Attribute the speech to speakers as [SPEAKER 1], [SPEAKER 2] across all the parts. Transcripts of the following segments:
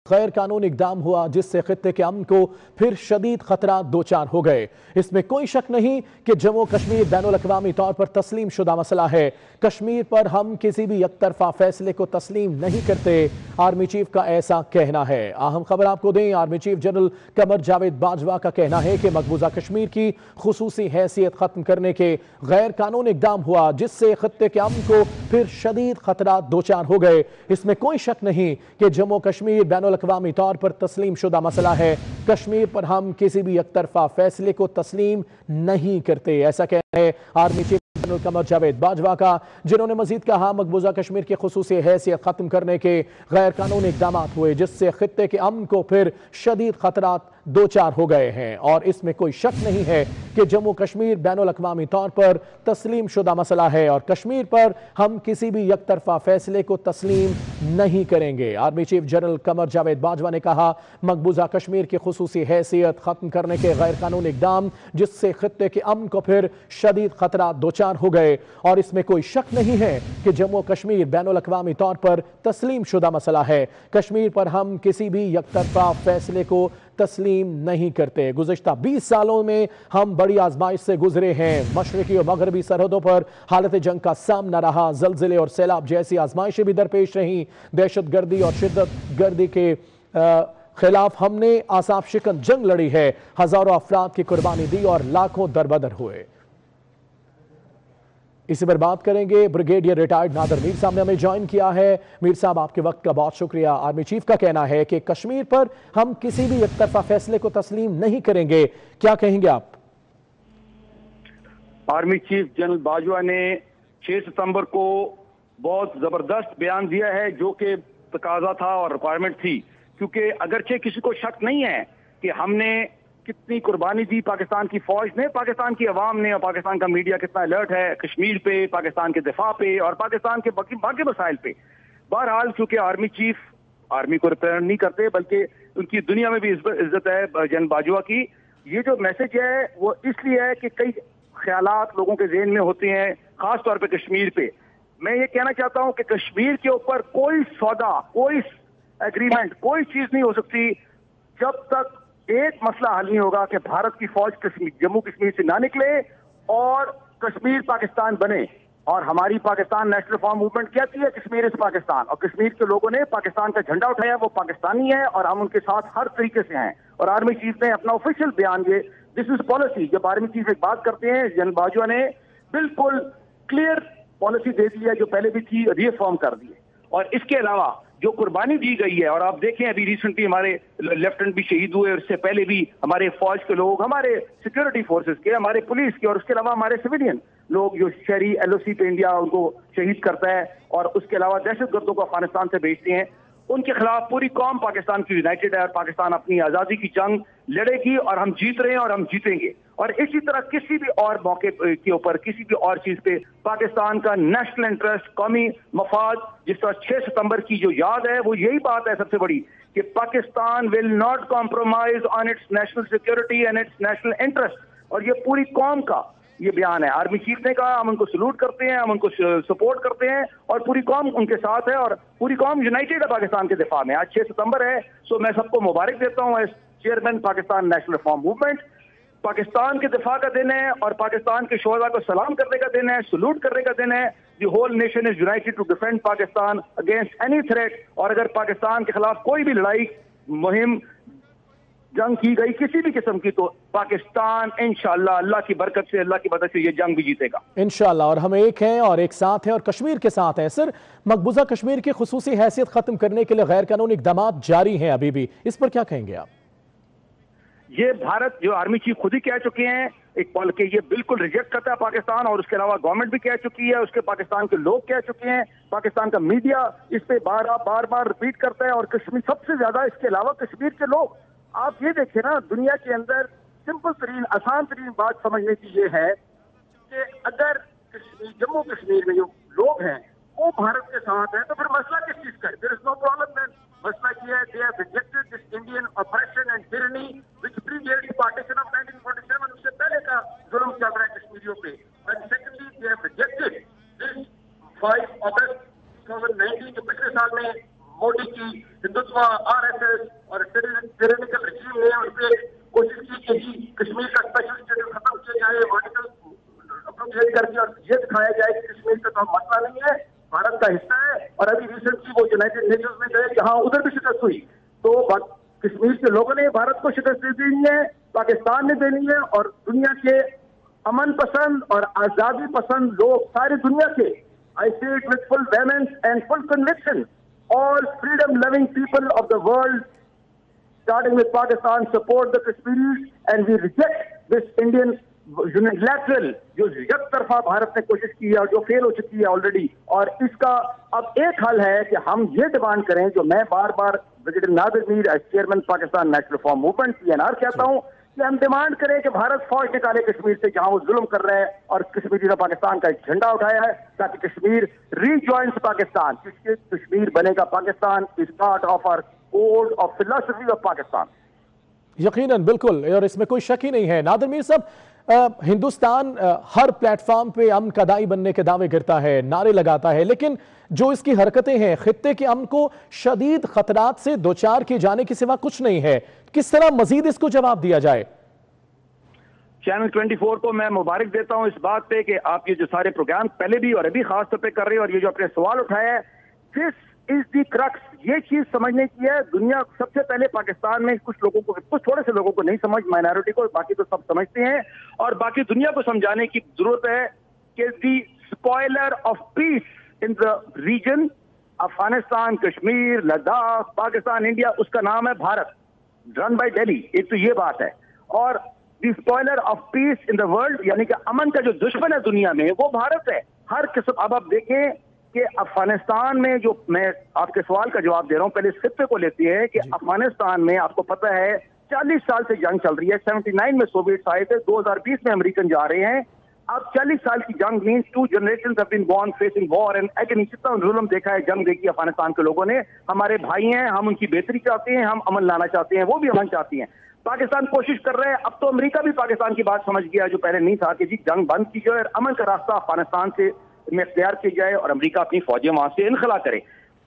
[SPEAKER 1] गैर कानूनी इकदाम हुआ जिससे खित्ते के अमन को फिर शदीद खतरा दो चार हो गए। इसमें कोई शक नहीं कि जम्मू कश्मीर बैनुल अक़वामी तौर पर तस्लीम शुदा मसला है। कश्मीर पर हम किसी भी एकतरफा फैसले को तस्लीम नहीं करते, आर्मी चीफ का ऐसा कहना है। अहम खबर आपको दें, army chief general Qamar Javed Bajwa का कहना है कि मकबूजा कश्मीर की खुसूसी हैसियत खत्म करने के गैर कानूनी इकदाम हुआ जिससे खित्ते के अमन को फिर शदीद खतरा दो चार हो गए। इसमें कोई शक नहीं कि जम्मू कश्मीर बैनुल अक़वामी तौर पर तस्लीम शुदा मसला है। कश्मीर पर हम किसी भी एकतरफा फैसले को तस्लीम नहीं करते, ऐसा कहना है army chief general Qamar Javed Bajwa का, जिन्होंने मजीद कहा मकबूजा कश्मीर की खुसूसी हैसियत खत्म करने के गैर कानूनी इकदाम हुए जिससे खित्ते के अमन को फिर शदीद खतरात दो चार हो गए हैं। और इसमें कोई शक नहीं है कि जम्मू कश्मीर बैनुल अक़वामी तौर पर तस्लीम शुदा मसला है और कश्मीर पर हम किसी भी एकतरफा फैसले को तस्लीम नहीं करेंगे। Army chief general Qamar Javed Bajwa ने कहा मकबूजा कश्मीर की खुसूसी हैसियत खत्म करने के गैर कानूनी इकदाम जिससे खित्ते के अमन को फिर शदीद खतरा दो चार हो गए और इसमें कोई शक नहीं है कि जम्मू कश्मीर बैनुल अक़वामी तौर पर तस्लीम शुदा मसला है। कश्मीर पर हम किसी भी एकतरफा फैसले को तस्लीम नहीं करते। गुज़िश्ता 20 सालों में हम बड़ी आजमाइश से गुजरे हैं। मशरकी और मगरबी सरहदों पर हालत जंग का सामना रहा, जलजिले और सैलाब जैसी आजमाइशें भी दरपेश रहीं। दहशत गर्दी और शिद्दत गर्दी के खिलाफ हमने आसाफ शिकन जंग लड़ी है, हजारों अफराद की कुर्बानी दी और लाखों दरबदर हुए। इसी पर बात करेंगे। ब्रिगेडियर रिटायर्ड नादर मीर साहब ने हमें ज्वाइन किया है। मीर साहब, आपके वक्त का बहुत शुक्रिया। आर्मी चीफ का कहना है कि कश्मीर पर हम किसी भी एकतरफा फैसले को तस्लीम नहीं करेंगे, क्या कहेंगे आप?
[SPEAKER 2] आर्मी चीफ जनरल बाजवा ने 6 सितंबर को बहुत जबरदस्त बयान दिया है जो कि तकाजा था और रिक्वायरमेंट थी, क्योंकि अगरचे किसी को शक नहीं है कि हमने कितनी कुर्बानी दी, पाकिस्तान की फौज ने, पाकिस्तान की अवाम ने और पाकिस्तान का मीडिया कितना अलर्ट है कश्मीर पे, पाकिस्तान के दिफा पे और पाकिस्तान के बाकी मसाइल पे। बहरहाल क्योंकि आर्मी चीफ आर्मी को रिप्रेजेंट नहीं करते बल्कि उनकी दुनिया में भी इज्जत है जनरल बाजवा की, ये जो मैसेज है वो इसलिए है कि कई ख्यालात लोगों के ज़हन में होते हैं, खास तौर पर कश्मीर पे। मैं ये कहना चाहता हूँ कि कश्मीर के ऊपर कोई सौदा, कोई एग्रीमेंट, कोई चीज नहीं हो सकती जब तक एक मसला हल नहीं होगा कि भारत की फौज जम्मू कश्मीर से ना निकले और कश्मीर पाकिस्तान बने। और हमारी पाकिस्तान नेशनल रिफॉर्म मूवमेंट कहती है कश्मीर इज पाकिस्तान, और कश्मीर के लोगों ने पाकिस्तान का झंडा उठाया, वो पाकिस्तानी है और हम उनके साथ हर तरीके से हैं। और आर्मी चीफ ने अपना ऑफिशियल बयान, ये दिस इज पॉलिसी, जब आर्मी चीफ एक बात करते हैं, जनरल बाजवा ने बिल्कुल क्लियर पॉलिसी दे दी है जो पहले भी थी, रीफॉर्म कर दी है। और इसके अलावा जो कुर्बानी दी गई है, और आप देखें अभी रिसेंटली हमारे लेफ्टिनेंट भी शहीद हुए, और इससे पहले भी हमारे फौज के लोग, हमारे सिक्योरिटी फोर्सेस के, हमारे पुलिस के और उसके अलावा हमारे सिविलियन लोग जो शहरी LOC पे इंडिया उनको शहीद करता है और उसके अलावा दहशतगर्दों को अफगानिस्तान से भेजते हैं, उनके खिलाफ पूरी कौम पाकिस्तान की यूनाइटेड है और पाकिस्तान अपनी आजादी की जंग लड़ेगी और हम जीत रहे हैं और हम जीतेंगे। और इसी तरह किसी भी और मौके के ऊपर, किसी भी और चीज पे पाकिस्तान का नेशनल इंटरेस्ट, कौमी मफाद, जिस तरह 6 सितंबर की जो याद है, वो यही बात है सबसे बड़ी कि Pakistan will not compromise on it's national security and it's national interest. और ये पूरी कौम का ये बयान है। आर्मी चीफ ने कहा हम उनको सल्यूट करते हैं, हम उनको सपोर्ट करते हैं और पूरी कौम उनके साथ है और पूरी कौम यूनाइटेड है पाकिस्तान के दिफा में। आज 6 सितंबर है, सो मैं सबको मुबारक देता हूँ as chairman Pakistan national reform movement. Pakistan के दिफा का दिन है और पाकिस्तान के शोहदा को सलाम करने का दिन है, सल्यूट करने का दिन है। The whole nation is united to defend Pakistan against any threat. और अगर पाकिस्तान के खिलाफ कोई भी लड़ाई, मुहिम, जंग की गई किसी भी किस्म की, तो पाकिस्तान इंशाअल्लाह अल्लाह की बरकत से, अल्लाह की मदद से ये जंग भी जीतेगा
[SPEAKER 1] इंशाअल्लाह। और हम एक हैं और एक साथ हैं और कश्मीर के साथ हैं। सर, मकबूजा कश्मीर की खुसूसी हैसियत खत्म करने के लिए गैर कानूनी इक़दाम जारी हैं अभी भी, इस पर क्या कहेंगे आप?
[SPEAKER 2] ये भारत, जो आर्मी चीफ खुद ही कह चुके हैं एक पॉल के, ये बिल्कुल रिजेक्ट करता है पाकिस्तान, और उसके अलावा गवर्नमेंट भी कह चुकी है, उसके पाकिस्तान के लोग कह चुके हैं, पाकिस्तान का मीडिया इस पे बार बार रिपीट करता है। और कश्मीर सबसे ज्यादा, इसके अलावा कश्मीर के लोग, आप ये देखें ना, दुनिया के अंदर सिंपल तरीन, आसान तरीन बात समझने की ये है कि अगर जम्मू कश्मीर में जो लोग हैं वो भारत के साथ हैं तो फिर मसला किस चीज का है? There is no problem then. मसला ये है, they have rejected this Indian operation and tyranny which predated the partition of 1947, उससे पहले का जुल्म चल रहा है कश्मीरियों पे। And secondly they have rejected this 5 अगस्त 2019 के पिछले साल में मोदी की हिंदुत्व, RSS,
[SPEAKER 3] टिरेनिकल रिजीम ने उस पर कोशिश की कि जी कश्मीर का स्पेशल स्टेटस खत्म किया जाए, वर्टिकल अप्रोच करके और ये दिखाया जाए कि कश्मीर का तो मसला नहीं है, भारत का हिस्सा है। और अभी रिसेंटली वो यूनाइटेड नेशंस में गए जहां उधर भी शिकस्त हुई, तो कश्मीर के लोगों ने भारत को शिकस्त दे देनी है, पाकिस्तान ने देनी है। और दुनिया के अमन पसंद और आजादी पसंद लोग सारी दुनिया के, I say it with full vehemence and full conviction, all freedom loving people of the world starting with Pakistan support the Kashmiris and we reject this Indian unilateral जो एक तरफा भारत ने कोशिश की है और जो फेल हो चुकी है ऑलरेडी। और इसका अब एक हल है कि हम ये डिमांड करें, जो मैं बार बार brigadier Nadir Mir as chairman Pakistan national reform movement PNR कहता हूं कि हम डिमांड करें कि भारत फौज निकाले कश्मीर से जहां वो जुल्म कर रहे हैं और कश्मीरी ने पाकिस्तान का एक झंडा उठाया है, ताकि कश्मीर रीजॉइंस पाकिस्तान, जिसके कश्मीर बनेगा Pakistan is part of our code of philosophy of Pakistan.
[SPEAKER 1] यकीनन, बिल्कुल, और इसमें कोई शक ही नहीं है। नादिर मीर साहब, हिंदुस्तान हर प्लेटफॉर्म पे अमन का दाई बनने के दावे करता है, नारे लगाता है, लेकिन जो इसकी हरकतें हैं खित्ते के अमन को शदीद खतरात से दो चार किए जाने के सिवा कुछ नहीं है। किस तरह मजीद इसको जवाब दिया जाए?
[SPEAKER 2] चैनल 24 को मैं मुबारक देता हूं इस बात पे कि आप ये जो सारे प्रोग्राम पहले भी और अभी खास तौर पे कर रहे हैं और ये जो अपने सवाल उठाया है, दिस इज दी क्रक्स। ये चीज समझने की है दुनिया सबसे पहले। पाकिस्तान में कुछ लोगों को, कुछ थोड़े से लोगों को नहीं समझ, माइनॉरिटी को, बाकी तो सब समझते हैं। और बाकी दुनिया को समझाने की जरूरत है कि the spoiler of peace in the region, Afghanistan, Kashmir, Ladakh, Pakistan, India, उसका नाम है भारत, रन बाय दिल्ली। एक तो ये बात है। और the spoiler of peace in the world, यानी कि अमन का जो दुश्मन है दुनिया में, वो भारत है हर किस्म। अब आप देखें कि अफगानिस्तान में, जो मैं आपके सवाल का जवाब दे रहा हूं, पहले इस खित्ते को लेते हैं कि अफगानिस्तान में आपको पता है 40 साल से जंग चल रही है। 79 में सोवियत आए थे, 2020 में अमेरिकन जा रहे हैं। अब 40 साल की जंग means 2 generations have been born facing war and again. कितना जुल्म देखा है, जंग देखी अफगानिस्तान के लोगों ने। हमारे भाई हैं, हम उनकी बेहतरी चाहते हैं, हम अमन लाना चाहते हैं, वो भी अमन चाहती हैं। पाकिस्तान कोशिश कर रहे हैं। अब तो अमेरिका भी पाकिस्तान की बात समझ गया, जो पहले नहीं था, कि जी जंग बंद की जाए और अमन का रास्ता अफगानिस्तान से में इख्तियार की जाए और अमेरिका अपनी फौजें वहां से इनखला करे।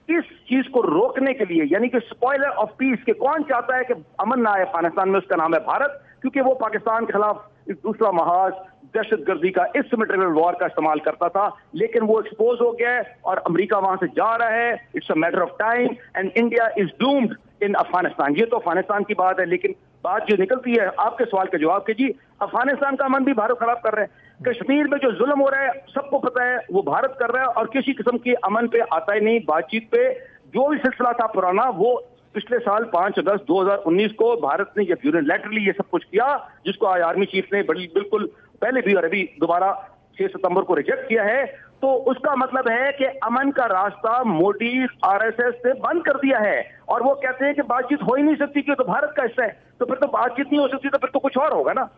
[SPEAKER 2] इस चीज को रोकने के लिए, यानी कि स्पॉइलर ऑफ पीस, के कौन चाहता है कि अमन ना आए अफगानिस्तान में, उसका नाम है भारत, क्योंकि वो पाकिस्तान के खिलाफ एक दूसरा महाज दहशतगर्दी का, इस वॉर का इस्तेमाल करता था। लेकिन वो एक्सपोज हो गया है और अमेरिका वहां से जा रहा है। It's a matter of time and India is doomed in Afghanistan. ये तो अफगानिस्तान की बात है, लेकिन बात जो निकलती है आपके सवाल का जवाब के जी अफगानिस्तान का अमन भी भारत खराब कर रहे हैं। कश्मीर में जो जुल्म हो रहा है सबको पता है, वो भारत कर रहा है और किसी किस्म की अमन पे आता ही नहीं, बातचीत पे। जो भी सिलसिला था पुराना, वो पिछले साल 5 अगस्त 2019 को भारत ने जब यूनिलैटरली ये सब कुछ किया, जिसको आज आर्मी चीफ ने बिल्कुल पहले भी और अभी दोबारा 6 सितंबर को रिजेक्ट किया है, तो उसका मतलब है कि अमन का रास्ता मोदी RSS से बंद कर दिया है। और वो कहते हैं कि बातचीत हो ही नहीं सकती, क्यों, तो भारत का हिस्सा है, तो फिर तो बातचीत नहीं हो सकती, तो फिर तो कुछ और होगा ना।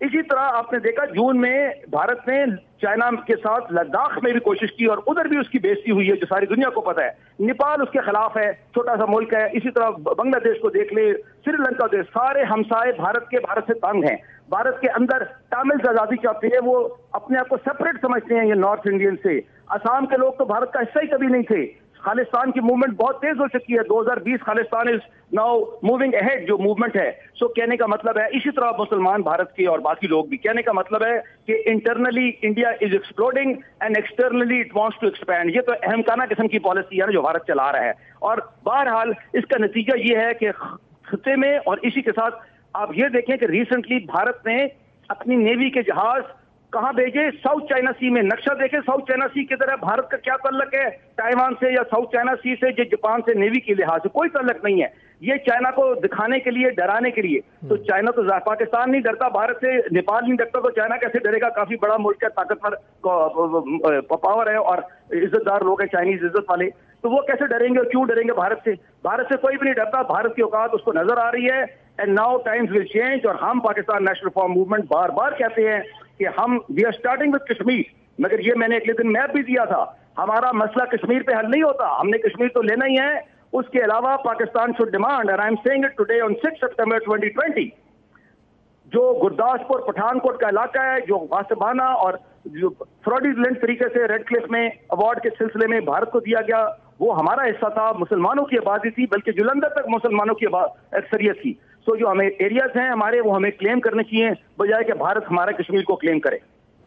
[SPEAKER 2] इसी तरह आपने देखा जून में भारत ने चाइना के साथ लद्दाख में भी कोशिश की और उधर भी उसकी बेइज्जती हुई है, जो सारी दुनिया को पता है। नेपाल उसके खिलाफ है, छोटा सा मुल्क है। इसी तरह बांग्लादेश को देख ले, श्रीलंका देश, सारे हमसाए भारत से तंग हैं। भारत के अंदर तमिल आजादी चाहते हैं, वो अपने आप को सेपरेट समझते हैं ये नॉर्थ इंडियन से। असम के लोग तो भारत का हिस्सा ही कभी नहीं थे। खालिस्तान की मूवमेंट बहुत तेज हो चुकी है। 2020 Khalistan is now moving ahead, जो मूवमेंट है। सो कहने का मतलब है, इसी तरह मुसलमान भारत के और बाकी लोग भी, कहने का मतलब है कि internally India is exploding and externally it wants to expand. ये तो अहमकाना किस्म की पॉलिसी है ना जो भारत चला रहा है। और बहरहाल इसका नतीजा ये है कि खित्ते में, और इसी के साथ आप ये देखें कि रिसेंटली भारत ने अपनी नेवी के जहाज कहां भेजे, साउथ चाइना सी में। नक्शा देखें, साउथ चाइना सी की तरह भारत का क्या तल्लक है ताइवान से या साउथ चाइना सी से, जो जापान से नेवी के लिहाज से कोई तल्लक नहीं है। ये चाइना को दिखाने के लिए, डराने के लिए। तो चाइना तो, पाकिस्तान नहीं डरता भारत से, नेपाल नहीं डरता, तो चाइना कैसे डरेगा? काफी बड़ा मुल्क है, ताकतवर पावर है और इज्जतदार लोग हैं चाइनीज इज्जत वाले, तो वो कैसे डरेंगे और क्यों डरेंगे भारत से? भारत से कोई भी नहीं डरता। भारत की औकात उसको नजर आ रही है। And now times will change. और हम पाकिस्तान नेशनल रिफॉर्म मूवमेंट बार बार कहते हैं कि हम we are starting with Kashmir. मगर ये मैंने अगले दिन मैप भी दिया था, हमारा मसला कश्मीर पे हल नहीं होता, हमने कश्मीर तो लेना ही है। उसके अलावा Pakistan should demand, and I am saying it today on 6 सितंबर 2020, जो गुरदासपुर पठानकोट का इलाका है, जो वासिबाना और जो फ्रॉडुलेंट तरीके से रेड क्लिफ में अवार्ड के सिलसिले में भारत को दिया गया, वो हमारा हिस्सा था, मुसलमानों की आबादी थी, बल्कि जुलंधर तक मुसलमानों की अक्सरियत थी। तो जो हमें एरियाज हैं हमारे, वो हमें क्लेम करने चाहिए, बजाय कि भारत हमारे कश्मीर को क्लेम करे।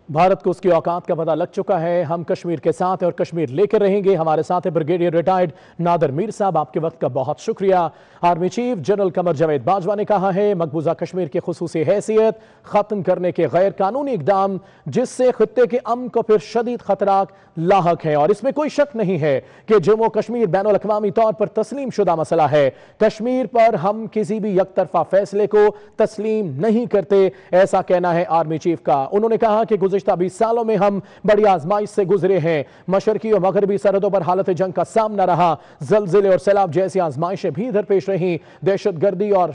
[SPEAKER 1] भारत को उसकी औकात का पता लग चुका है। हम कश्मीर के साथ हैं और कश्मीर लेकर रहेंगे। हमारे साथ है ब्रिगेडियर रिटायर्ड नादर मीर साहब, आपके वक्त का बहुत शुक्रिया। Army chief general Qamar Javed Bajwa ने कहा है मकबूजा कश्मीर की खुसूसी हैसियत खत्म करने के गैर कानूनी इकदाम जिससे खित्ते के अमन को फिर शदीद खतरा लाहक है, और इसमें कोई शक नहीं है कि जम्मू कश्मीर बैनुल अक़वामी तौर पर तस्लीम शुदा मसला है। कश्मीर पर हम किसी भी यकतरफा फैसले को तस्लीम नहीं करते, ऐसा कहना है आर्मी चीफ का। उन्होंने कहा कि गुज़िश्ता 20 सालों में हम बड़ी आजमाइश से गुजरे हैं। मशरकी और मगरबी सरहदों पर हालत जंग का सामना रहा, जलजिले और सैलाब जैसी आजमाइशें भी दरपेश रहीं। दहशतगर्दी और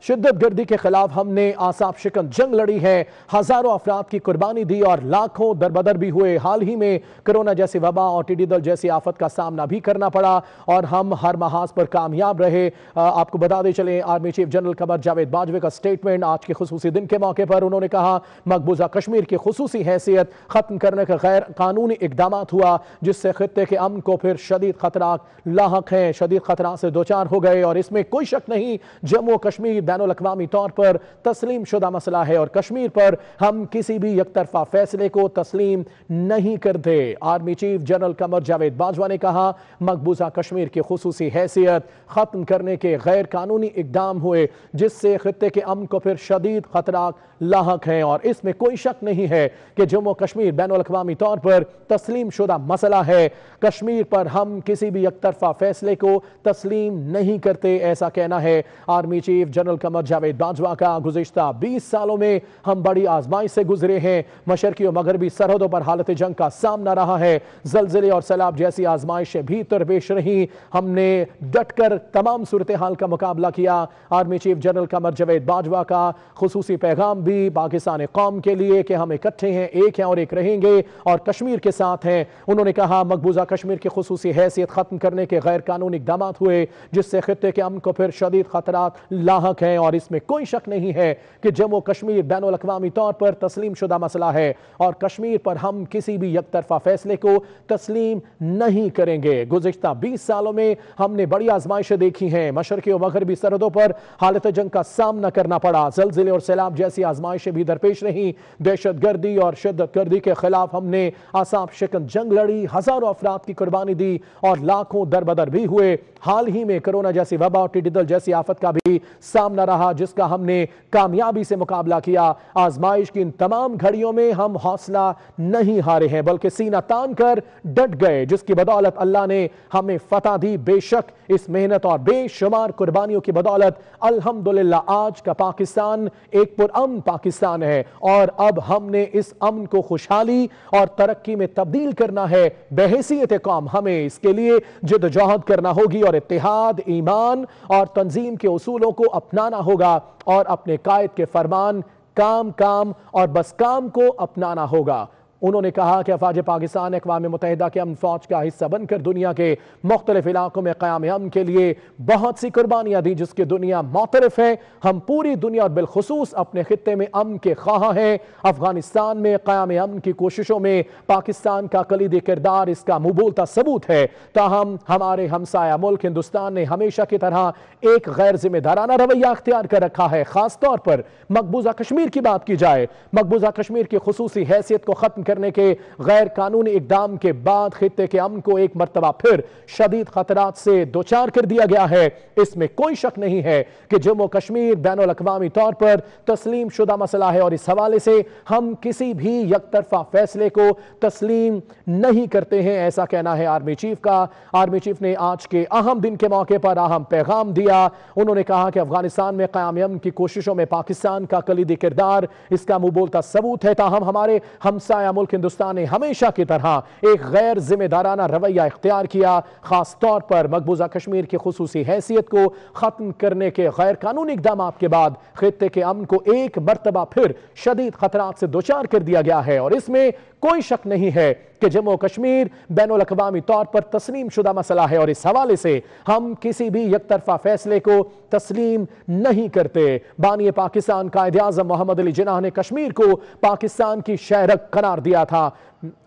[SPEAKER 1] शिद्दत गर्दी के खिलाफ हमने आसाब शिकन जंग लड़ी है, हजारों अफराद की कुर्बानी दी और लाखों दरबदर भी हुए। हाल ही में कोरोना जैसी वबा और टिड्डी दल जैसी आफत का सामना भी करना पड़ा और हम हर महाज पर कामयाब रहे। आपको बता दें चले army chief general Qamar Javed Bajwa का स्टेटमेंट आज के खुसूसी दिन के मौके पर। उन्होंने कहा मकबूजा कश्मीर की खुसूसी हैसियत खत्म करने का गैर कानूनी इकदाम हुआ जिससे खित्ते के अमन को फिर शदीद खतरा लाहक हैं, शदीद खतरा से दो चार हो गए। और इसमें कोई शक नहीं जम्मू कश्मीर बैनुल अक़वामी तौर पर तस्लीम शुदा मसला है और कश्मीर पर हम किसी भी यकतरफा फैसले को तस्लीम नहीं करते। Army chief general Qamar Javed Bajwa ने कहा मकबूजा कश्मीर की खुसूसी हैसियत खत्म करने के गैर कानूनी इकदाम हुए जिससे खित्ते के अमन को फिर शदीद खतरा लाहक हैं, और इसमें कोई शक नहीं है कि जम्मू कश्मीर बैनुल अक़वामी तौर पर तस्लीम शुदा मसला है। कश्मीर पर हम किसी भी यकतरफा फैसले को तस्लीम नहीं करते, ऐसा कहना है army chief general Qamar Javed Bajwa का। गुज़िश्ता 20 सालों में हम बड़ी आजमाइश से गुजरे हैं। मशरकी और मगरबी सरहदों पर हालत जंग का सामना रहा है, जलजिले और सैलाब जैसी आजमाइशें भी दरपेश रहीं। हमने डटकर तमाम सूरत हाल का मुकाबला किया। Army chief general Qamar Javed Bajwa का खुसूसी पैगाम भी पाकिस्तान कौम के लिए कि हम इकट्ठे हैं, एक हैं और एक रहेंगे और कश्मीर के साथ हैं। उन्होंने कहा मकबूजा कश्मीर की खुसूसी हैसियत खत्म करने के गैर कानूनी इकदाम हुए जिससे खित्ते के अमन को फिर शदीद खतरात लाहक हैं, और इसमें कोई शक नहीं है कि जम्मू कश्मीर बैनुल अक़वामी तौर पर तस्लीम शुदा मसला है और कश्मीर पर हम किसी भी यकतरफा फैसले को तस्लीम नहीं करेंगे। गुज़िश्ता 20 सालों में हमने बड़ी आजमाइशें देखी हैं। मशरकी और मगरबी सरहदों पर हालत जंग का सामना करना पड़ा, जलजिले और सैलाब जैसी आजमाइशें भी दरपेश रहीं। दहशतगर्दी और शिद्दत गर्दी के खिलाफ हमने आसाब शिकन जंग लड़ी, हजारों अफराद की कुर्बानी दी और लाखों दरबदर भी हुए। हाल ही में कोरोना जैसी वबा और टिड्डी दल जैसी आफत का भी सामना रहा जिसका हमने कामयाबी से मुकाबला किया। आजमाइश की इन तमाम घड़ियों में हम हौसला नहीं हारे हैं बल्कि सीना तान कर डट गए, जिसकी बदौलत अल्लाह ने हमें फतह दी। बेशक इस मेहनत और बेशुमार कुर्बानियों की बदौलत अल्हम्दुलिल्लाह आज का पाकिस्तान एक पुरअमन पाकिस्तान है और अब हमने इस अमन को खुशहाली और तरक्की में तब्दील करना है। बहैसियत कौम हमें इसके लिए जिद्दोजहद करना होगी और इत्तेहाद, ईमान और तंजीम के उसूलों को अपनाना होगा और अपने कायद के फरमान काम काम और बस काम को अपनाना होगा। उन्होंने कहा कि अफवाज पाकिस्तान अक़वाम मुत्तहिदा के अमन फौज का हिस्सा बनकर दुनिया के मुख्तलिफ इलाकों में क़याम अमन के लिए बहुत सी कुर्बानियाँ दी जिसकी दुनिया मोतरफ है। हम पूरी दुनिया और बिलखुसूस अपने खित्ते में अमन के ख्वाह हैं। अफगानिस्तान में क़याम अमन की कोशिशों में पाकिस्तान का कलीदी किरदार इसका मुबोलता सबूत है। ताहम हमारे हमसाया मुल्क हिंदुस्तान ने हमेशा की तरह एक गैर जिम्मेदाराना रवैया अख्तियार कर रखा है। खास तौर पर मकबूजा कश्मीर की बात की जाए, मकबूजा कश्मीर की खुसूसी हैसियत को खत्म करने के गैर कानूनी इकदाम के बाद खित्ते के अमन को एक मर्तबा फिर शदीद खतरात से दो चार कर दिया गया है। इसमें कोई शक नहीं है कि जम्मू कश्मीर बैनुल अक़वामी तौर पर तस्लीम शुदा मसला है और इस हवाले से हम किसी भी यकतरफा फैसले को तस्लीम नहीं करते हैं, ऐसा कहना है आर्मी चीफ का। आर्मी चीफ ने आज के अहम दिन के मौके पर अहम पैगाम दिया। उन्होंने कहा कि अफगानिस्तान में क़याम अमन की कोशिशों में पाकिस्तान का कलीदी किरदार इसका मुबोलता सबूत है। ताहम हमारे हमसाया मुल्क हिंदुस्तान ने हमेशा की तरह एक गैर जिम्मेदाराना रवैया इख्तियार किया। खास तौर पर मकबूजा कश्मीर की खुसूसी हैसियत को खत्म करने के गैर कानूनी इकदाम के बाद खित्ते के अमन को एक मर्तबा फिर शदीद खतरात से दो चार कर दिया गया है और इसमें कोई शक नहीं है कि जम्मू कश्मीर बैनुल अक़वामी तौर पर तस्लीम शुदा मसला है और इस हवाले से हम किसी भी यकतरफा फैसले को तस्लीम नहीं करते। बानी पाकिस्तान कायद-ए-आज़म मोहम्मद अली जिन्नाह ने कश्मीर को पाकिस्तान की शहरक करार दिया था।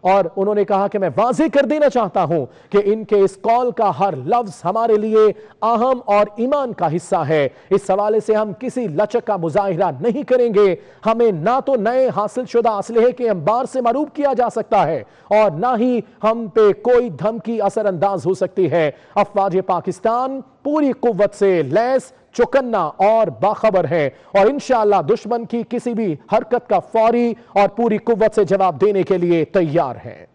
[SPEAKER 1] और उन्होंने कहा कि मैं वाज़ेह कर देना चाहता हूं कि इनके इस कॉल का हर लफ्ज हमारे लिए अहम और ईमान का हिस्सा है। इस हवाले से हम किसी लचक का मुजाहिरा नहीं करेंगे। हमें ना तो नए हासिल शुदा असलहे के अंबार से मरूब किया जा सकता है और ना ही हम पे कोई धमकी असरअंदाज हो सकती है। अफवाज पाकिस्तान पूरी कुव्वत से लैस, चौकन्ना और बाखबर है और इंशाअल्लाह दुश्मन की किसी भी हरकत का फौरी और पूरी कुव्वत से जवाब देने के लिए तैयार है।